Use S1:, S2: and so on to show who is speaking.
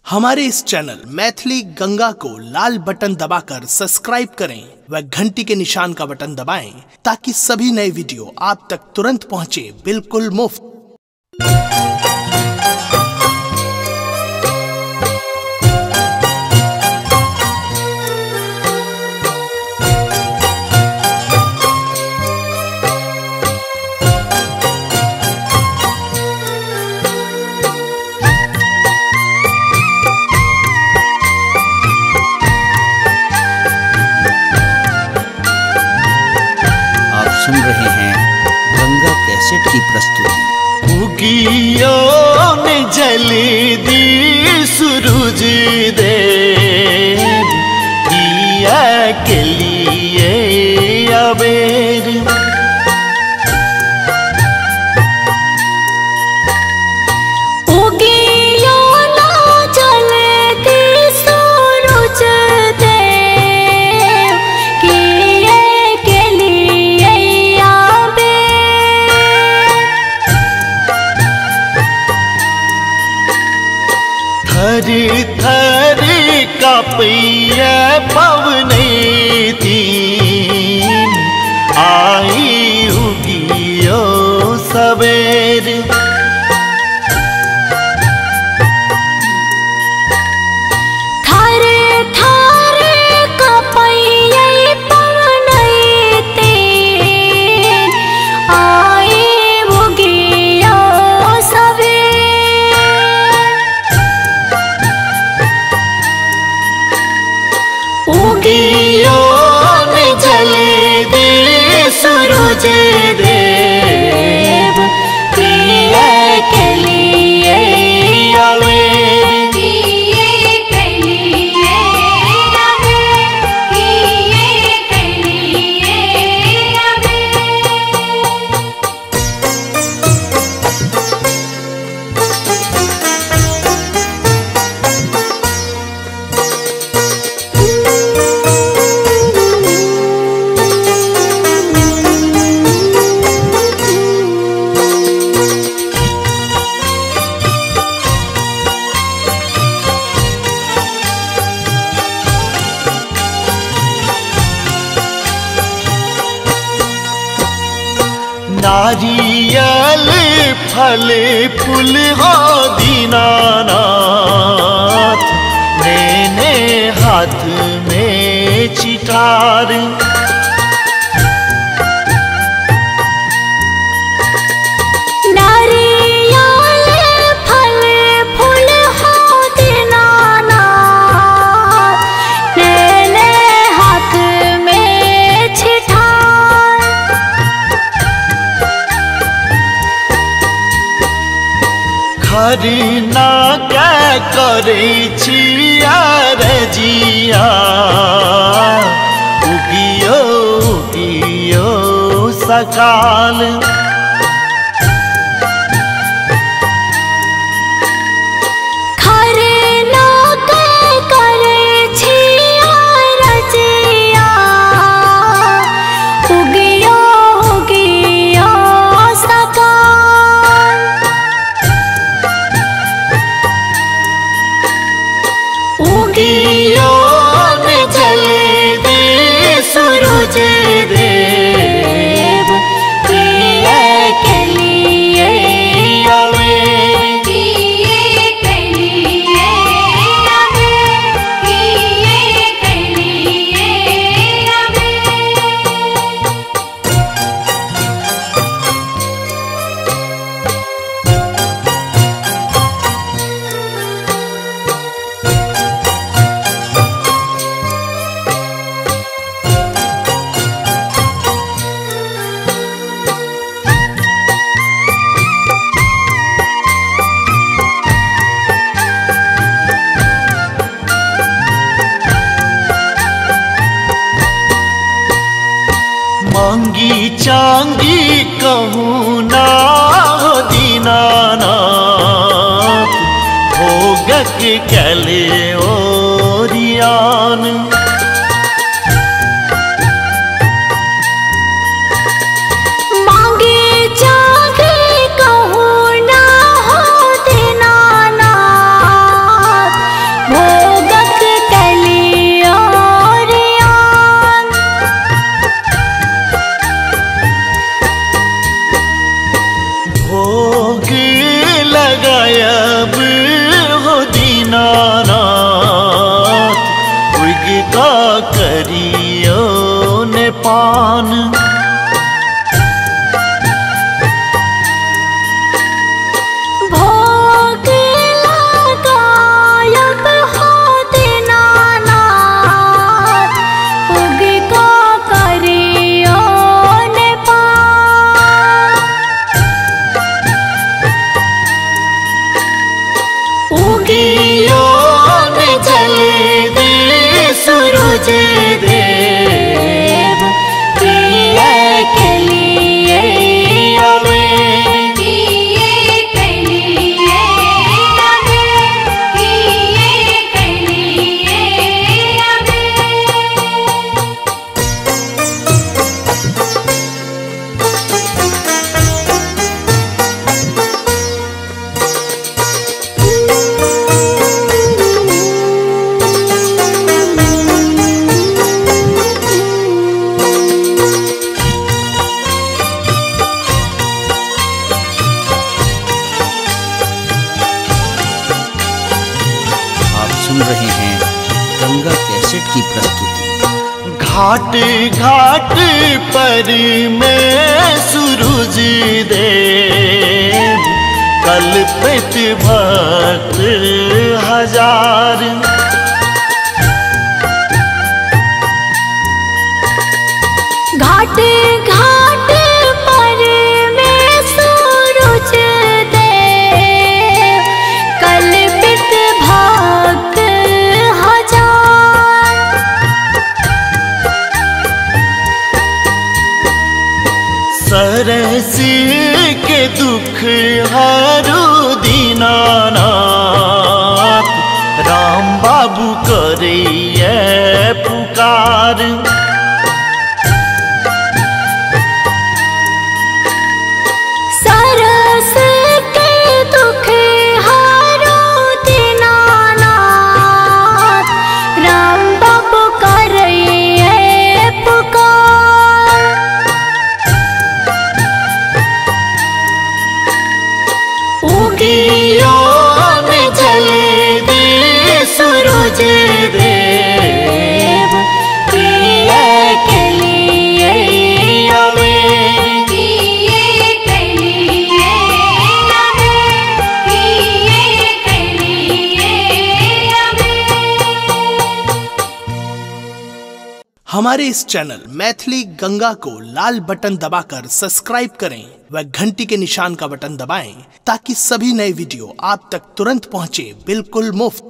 S1: हमारे इस चैनल मैथिली गंगा को लाल बटन दबाकर सब्सक्राइब करें व घंटी के निशान का बटन दबाएं ताकि सभी नए वीडियो आप तक तुरंत पहुंचे बिल्कुल मुफ्त।
S2: सुन रहे हैं गंगा कैसेट की प्रस्तुति।
S3: उगियो ने जली दी सूरज देव किया के लिए अबेर थरी थरी कपैया पवनी तीन आई उगियो सवेर जले दे सूरज देव किए के लिए नारियल फल फूल हो दीनानाथ मैंने हाथ में चिठार हरिना क्या करे छिया रजिया उगियो उगियो सकाल जले दे सूरज देव किए के लिए मांगी चांगी कहूँ ना हो दीनानाथ भोगक कैले ओरियान
S4: कहूँ ना हो दीनानाथ भोग लगायब हो दीनानाथ, उग का करियो ने पार।
S3: उगियो ने जल दे सूरज देव,
S4: प्रिय के लिए
S3: हमें
S4: किए के लिए हमें, किए के लिए हमें।
S2: आप सुन रहे हैं गंगा कैसेट की प्रस्तुति।
S3: घाट घाट पर में सूरज देव, कल्पित भक्त हजार।
S4: घाट घाट पर में सूरज देव, कल्पित भक्त हजार।
S3: सरसी के दुख हारू दीनानाथ, राम बाबू करिए पुकार।
S4: सरस के दुख हारो दीनानाथ, राम बाबू करिए पुकार।
S3: उगियो ने जल दे सूरज देव,
S4: प्रिय के लिए
S3: हमें
S4: किए के लिए हमें, किए के लिए हमें।
S1: हमारे इस चैनल मैथिली गंगा को लाल बटन दबाकर सब्सक्राइब करें व घंटी के निशान का बटन दबाएं ताकि सभी नए वीडियो आप तक तुरंत पहुंचे बिल्कुल मुफ्त।